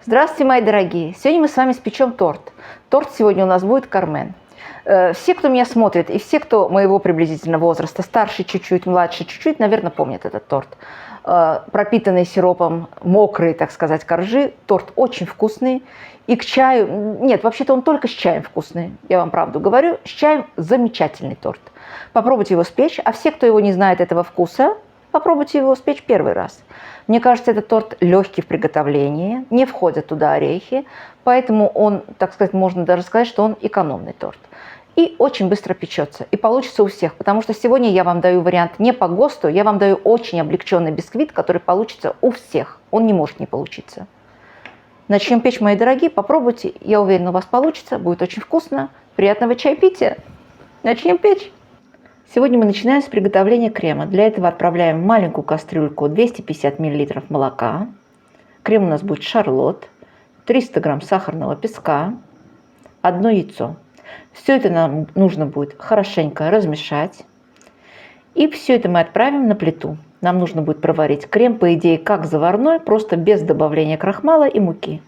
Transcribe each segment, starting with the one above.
Здравствуйте, мои дорогие! Сегодня мы с вами спечем торт. Торт сегодня у нас будет Кармен. Все, кто меня смотрит, и все, кто моего приблизительно возраста, старше чуть-чуть, младше чуть-чуть, наверное, помнят этот торт. Пропитанный сиропом, мокрые, так сказать, коржи. Торт очень вкусный. И к чаю... Нет, вообще-то он только с чаем вкусный, я вам правду говорю. С чаем замечательный торт. Попробуйте его спечь. А все, кто его не знает, этого вкуса, попробуйте его спечь первый раз. Мне кажется, этот торт легкий в приготовлении, не входят туда орехи, поэтому он, так сказать, можно даже сказать, что он экономный торт. И очень быстро печется, и получится у всех, потому что сегодня я вам даю вариант не по ГОСТу, я вам даю очень облегченный бисквит, который получится у всех, он не может не получиться. Начнем печь, мои дорогие, попробуйте, я уверена, у вас получится, будет очень вкусно. Приятного чаепития! Начнем печь! Сегодня мы начинаем с приготовления крема. Для этого отправляем в маленькую кастрюльку 250 мл молока. Крем у нас будет шарлотт, 300 грамм сахарного песка, 1 яйцо. Все это нам нужно будет хорошенько размешать. И все это мы отправим на плиту. Нам нужно будет проварить крем, по идее, как заварной, просто без добавления крахмала и муки.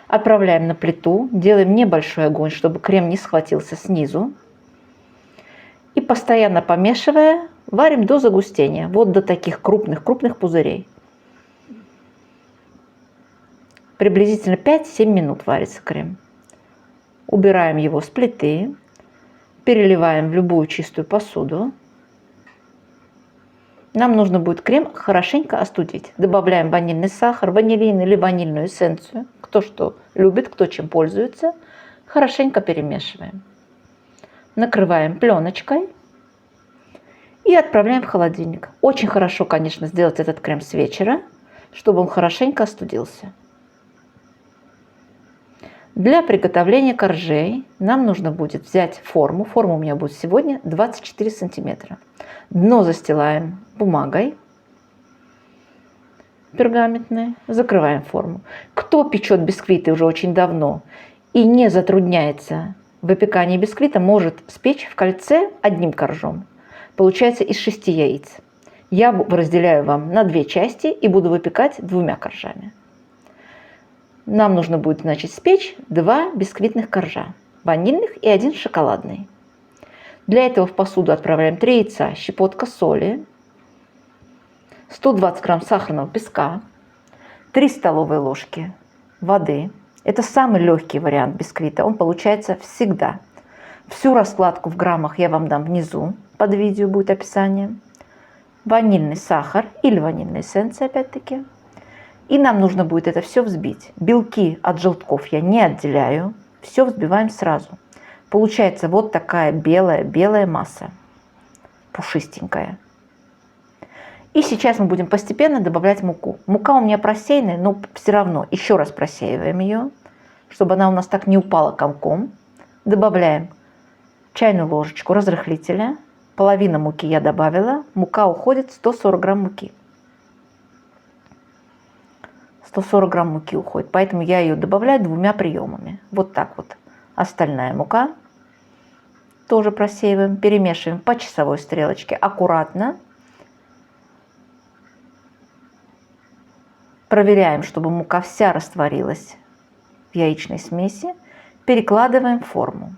Отправляем на плиту, делаем небольшой огонь, чтобы крем не схватился снизу. И постоянно помешивая, варим до загустения, вот до таких крупных пузырей. Приблизительно 5-7 минут варится крем. Убираем его с плиты, переливаем в любую чистую посуду. Нам нужно будет крем хорошенько остудить. Добавляем ванильный сахар, ванилин или ванильную эссенцию. Кто что любит, кто чем пользуется. Хорошенько перемешиваем. Накрываем пленочкой и отправляем в холодильник. Очень хорошо, конечно, сделать этот крем с вечера, чтобы он хорошенько остудился. Для приготовления коржей нам нужно будет взять форму. Форма у меня будет сегодня 24 сантиметра. Дно застилаем бумагой пергаментной, закрываем форму. Кто печет бисквиты уже очень давно и не затрудняется выпекание бисквита, может спечь в кольце одним коржом. Получается из 6 яиц. Я разделяю вам на 2 части и буду выпекать 2 коржами. Нам нужно будет, значит, спечь 2 бисквитных коржа. Ванильных и 1 шоколадный. Для этого в посуду отправляем 3 яйца, щепотка соли, 120 грамм сахарного песка, 3 столовые ложки воды. Это самый легкий вариант бисквита, он получается всегда. Всю раскладку в граммах я вам дам внизу, под видео будет описание. Ванильный сахар или ванильная эссенция опять-таки. И нам нужно будет это все взбить. Белки от желтков я не отделяю, все взбиваем сразу. Получается вот такая белая масса, пушистенькая. И сейчас мы будем постепенно добавлять муку. Мука у меня просеянная, но все равно еще раз просеиваем ее, чтобы она у нас так не упала комком. Добавляем чайную ложечку разрыхлителя. Половина муки я добавила. Мука уходит 140 грамм муки. 140 грамм муки уходит, поэтому я ее добавляю 2 приемами. Вот так вот. Остальная мука тоже просеиваем, перемешиваем по часовой стрелочке аккуратно. Проверяем, чтобы мука вся растворилась в яичной смеси. Перекладываем в форму.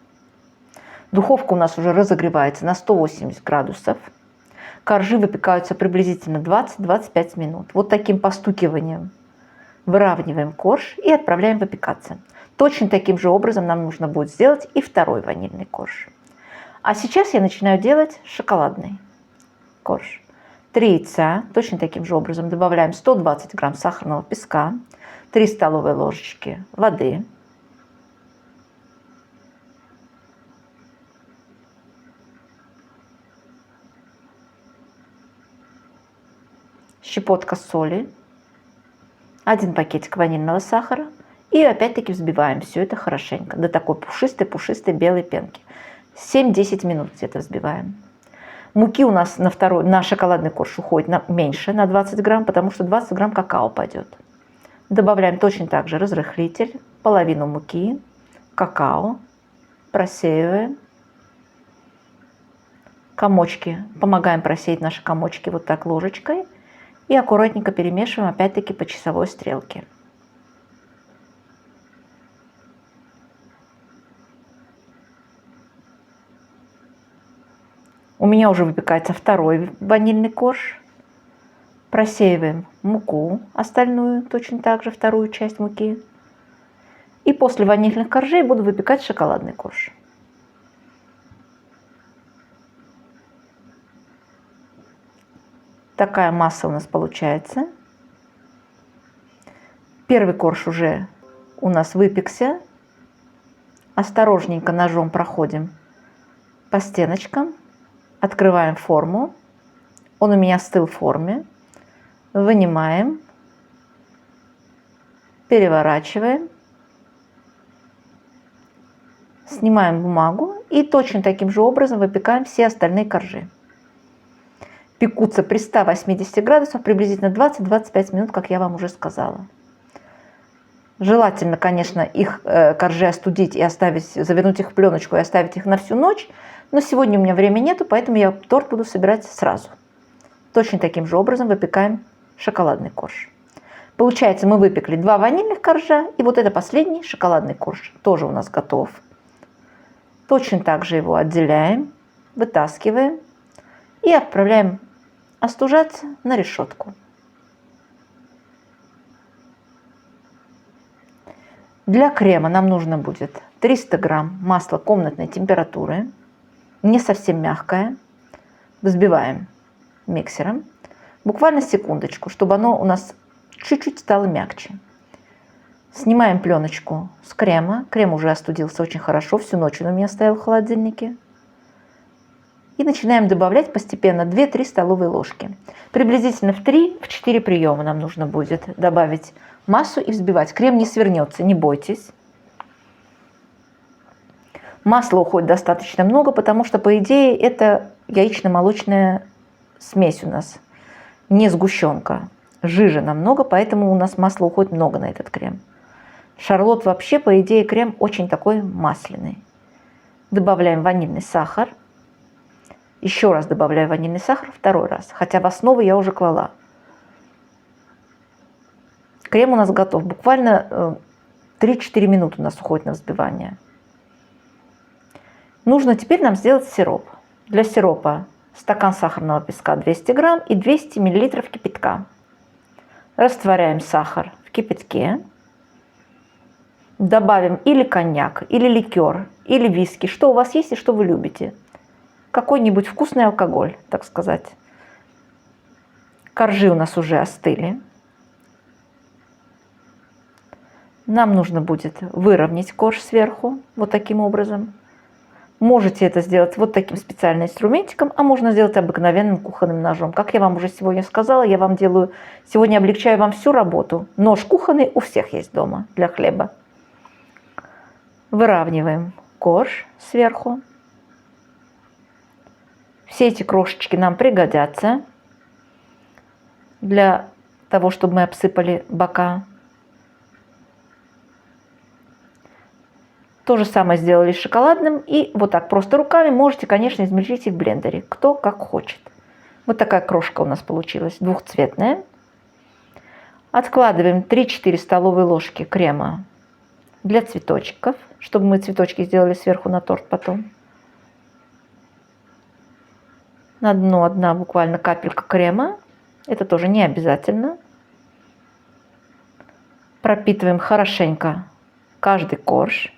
Духовка у нас уже разогревается на 180 градусов. Коржи выпекаются приблизительно 20-25 минут. Вот таким постукиванием выравниваем корж и отправляем выпекаться. Точно таким же образом нам нужно будет сделать и второй ванильный корж. А сейчас я начинаю делать шоколадный корж. 3 яйца, точно таким же образом добавляем 120 грамм сахарного песка, 3 столовые ложечки воды, щепотка соли, 1 пакетик ванильного сахара и опять-таки взбиваем все это хорошенько до такой пушистой белой пенки. 7-10 минут где-то взбиваем. Муки у нас на шоколадный корж уходит меньше, на 20 грамм, потому что 20 грамм какао пойдет. Добавляем точно так же разрыхлитель, половину муки, какао, просеиваем. Комочки, помогаем просеять наши комочки вот так ложечкой и аккуратненько перемешиваем опять-таки по часовой стрелке. У меня уже выпекается второй ванильный корж. Просеиваем муку, остальную, точно так же, вторую часть муки. И после ванильных коржей буду выпекать шоколадный корж. Такая масса у нас получается. Первый корж уже у нас выпекся. Осторожненько ножом проходим по стеночкам. Открываем форму. Он у меня остыл в форме. Вынимаем. Переворачиваем. Снимаем бумагу и точно таким же образом выпекаем все остальные коржи. Пекутся при 180 градусах приблизительно 20-25 минут, как я вам уже сказала. Желательно, конечно, их коржи остудить и оставить, завернуть их в пленочку и оставить их на всю ночь. Но сегодня у меня времени нету, поэтому я торт буду собирать сразу. Точно таким же образом выпекаем шоколадный корж. Получается, мы выпекли 2 ванильных коржа, и вот это последний шоколадный корж тоже у нас готов. Точно так же его отделяем, вытаскиваем и отправляем остужаться на решетку. Для крема нам нужно будет 300 грамм масла комнатной температуры, не совсем мягкое. Взбиваем миксером, буквально секундочку, чтобы оно у нас чуть-чуть стало мягче. Снимаем пленочку с крема. Крем уже остудился очень хорошо, всю ночь он у меня стоял в холодильнике. И начинаем добавлять постепенно 2-3 столовые ложки. Приблизительно в 3-4 приема нам нужно будет добавить массу и взбивать. Крем не свернется, не бойтесь. Масла уходит достаточно много, потому что, по идее, это яично-молочная смесь у нас, не сгущенка. Жижи намного, поэтому у нас масла уходит много на этот крем. Шарлот вообще, по идее, крем очень такой масляный. Добавляем ванильный сахар. Еще раз добавляю ванильный сахар, второй раз, хотя в основу я уже клала. Крем у нас готов. Буквально 3-4 минуты у нас уходит на взбивание. Нужно теперь нам сделать сироп. Для сиропа стакан сахарного песка 200 грамм и 200 миллилитров кипятка. Растворяем сахар в кипятке. Добавим или коньяк, или ликер, или виски, что у вас есть и что вы любите. Какой-нибудь вкусный алкоголь, так сказать. Коржи у нас уже остыли. Нам нужно будет выровнять корж сверху, вот таким образом. Можете это сделать вот таким специальным инструментиком, а можно сделать обыкновенным кухонным ножом. Как я вам уже сегодня сказала, я вам делаю, сегодня облегчаю вам всю работу. Нож кухонный у всех есть дома для хлеба. Выравниваем корж сверху. Все эти крошечки нам пригодятся для того, чтобы мы обсыпали бока. То же самое сделали с шоколадным. И вот так просто руками можете, конечно, измельчить и в блендере. Кто как хочет. Вот такая крошка у нас получилась, двухцветная. Откладываем 3-4 столовые ложки крема для цветочков, чтобы мы цветочки сделали сверху на торт потом. На дно одна буквально капелька крема. Это тоже не обязательно. Пропитываем хорошенько каждый корж.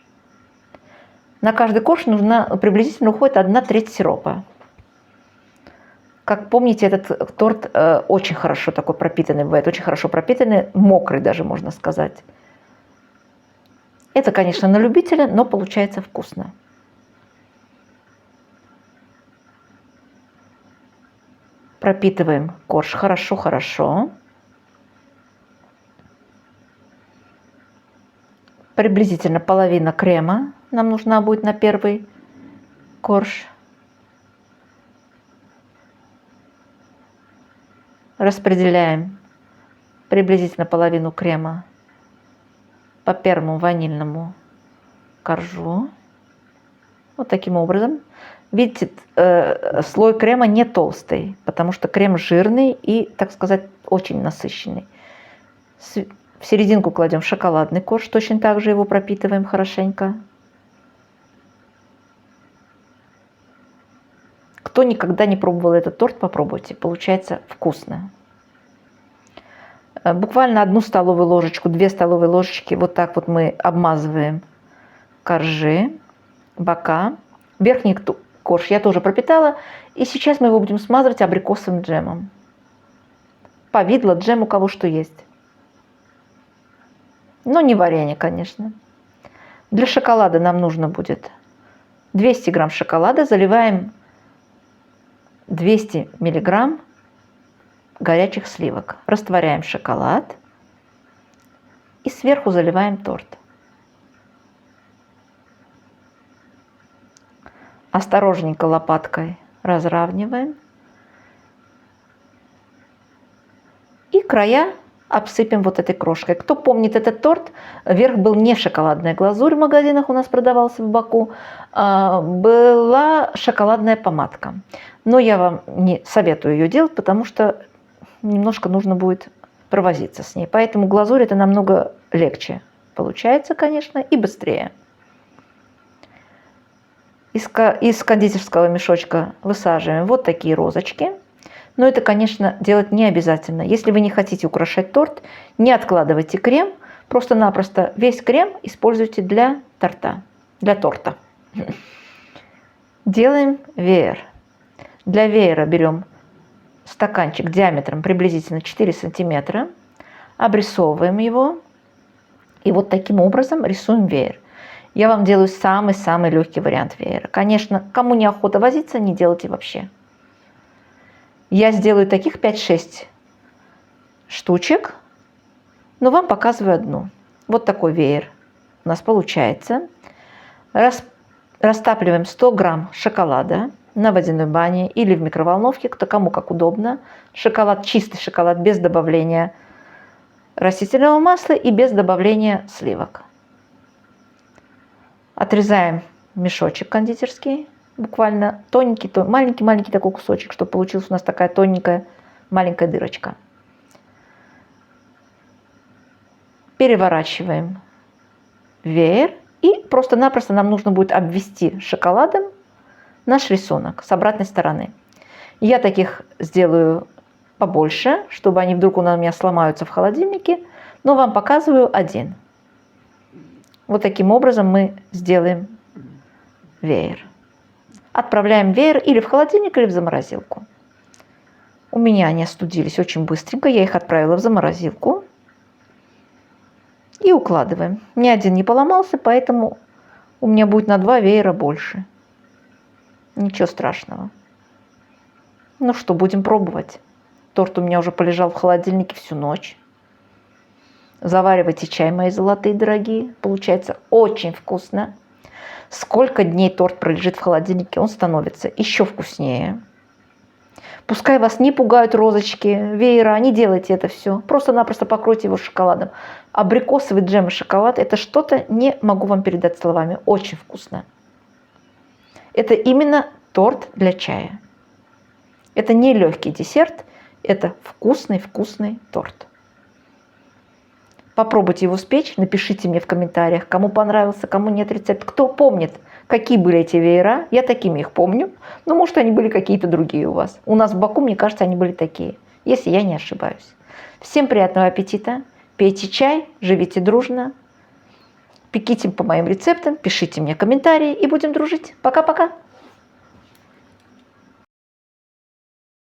На каждый корж приблизительно уходит 1/3 сиропа. Как помните, этот торт очень хорошо такой пропитанный бывает, очень хорошо пропитанный, мокрый даже, можно сказать. Это, конечно, на любителя, но получается вкусно. Пропитываем корж хорошо-хорошо. Приблизительно половина крема нам нужна будет на первый корж. Распределяем приблизительно половину крема по первому ванильному коржу. Вот таким образом. Видите, слой крема не толстый, потому что крем жирный и, так сказать, очень насыщенный. В серединку кладем шоколадный корж, точно так же его пропитываем хорошенько. Кто никогда не пробовал этот торт, попробуйте. Получается вкусно. Буквально 1 столовую ложечку, 2 столовые ложечки вот так вот мы обмазываем коржи, бока. Верхний корж я тоже пропитала. И сейчас мы его будем смазывать абрикосовым джемом. Повидло, джем, у кого что есть. Но не варенье, конечно. Для шоколада нам нужно будет 200 грамм шоколада. Заливаем 200 миллиграмм горячих сливок. Растворяем шоколад. И сверху заливаем торт. Осторожненько лопаткой разравниваем. И края обсыпем вот этой крошкой. Кто помнит этот торт, верх был не шоколадная глазурь, в магазинах у нас продавался в Баку, была шоколадная помадка. Но я вам не советую ее делать, потому что немножко нужно будет провозиться с ней. Поэтому глазурь это намного легче получается, конечно, и быстрее. Из кондитерского мешочка высаживаем вот такие розочки. Но это, конечно, делать не обязательно. Если вы не хотите украшать торт, не откладывайте крем. Просто-напросто весь крем используйте для торта. Делаем веер. Для веера берем стаканчик диаметром приблизительно 4 сантиметра. Обрисовываем его. И вот таким образом рисуем веер. Я вам делаю самый-самый легкий вариант веера. Конечно, кому неохота возиться, не делайте вообще. Я сделаю таких 5-6 штучек, но вам показываю одну. Вот такой веер у нас получается. Растапливаем 100 грамм шоколада на водяной бане или в микроволновке, кто кому как удобно. Шоколад, чистый шоколад без добавления растительного масла и без добавления сливок. Отрезаем мешочек кондитерский. Буквально тоненький, маленький-маленький такой кусочек, чтобы получилась у нас такая тоненькая маленькая дырочка. Переворачиваем веер. И просто-напросто нам нужно будет обвести шоколадом наш рисунок с обратной стороны. Я таких сделаю побольше, чтобы они вдруг у меня сломаются в холодильнике. Но вам показываю один. Вот таким образом мы сделаем веер. Отправляем веер или в холодильник, или в заморозилку. У меня они остудились очень быстренько. Я их отправила в заморозилку. И укладываем. Ни один не поломался, поэтому у меня будет на 2 веера больше. Ничего страшного. Ну что, будем пробовать. Торт у меня уже полежал в холодильнике всю ночь. Заваривайте чай, мои золотые дорогие. Получается очень вкусно. Сколько дней торт пролежит в холодильнике, он становится еще вкуснее. Пускай вас не пугают розочки, веера, не делайте это все. Просто-напросто покройте его шоколадом. Абрикосовый джем и шоколад – это что-то, не могу вам передать словами. Очень вкусно. Это именно торт для чая. Это не легкий десерт, это вкусный-вкусный торт. Попробуйте его спечь, напишите мне в комментариях, кому понравился, кому нет рецепт. Кто помнит, какие были эти веера, я такими их помню, но может они были какие-то другие у вас. У нас в Баку, мне кажется, они были такие, если я не ошибаюсь. Всем приятного аппетита, пейте чай, живите дружно, пеките по моим рецептам, пишите мне комментарии и будем дружить. Пока-пока!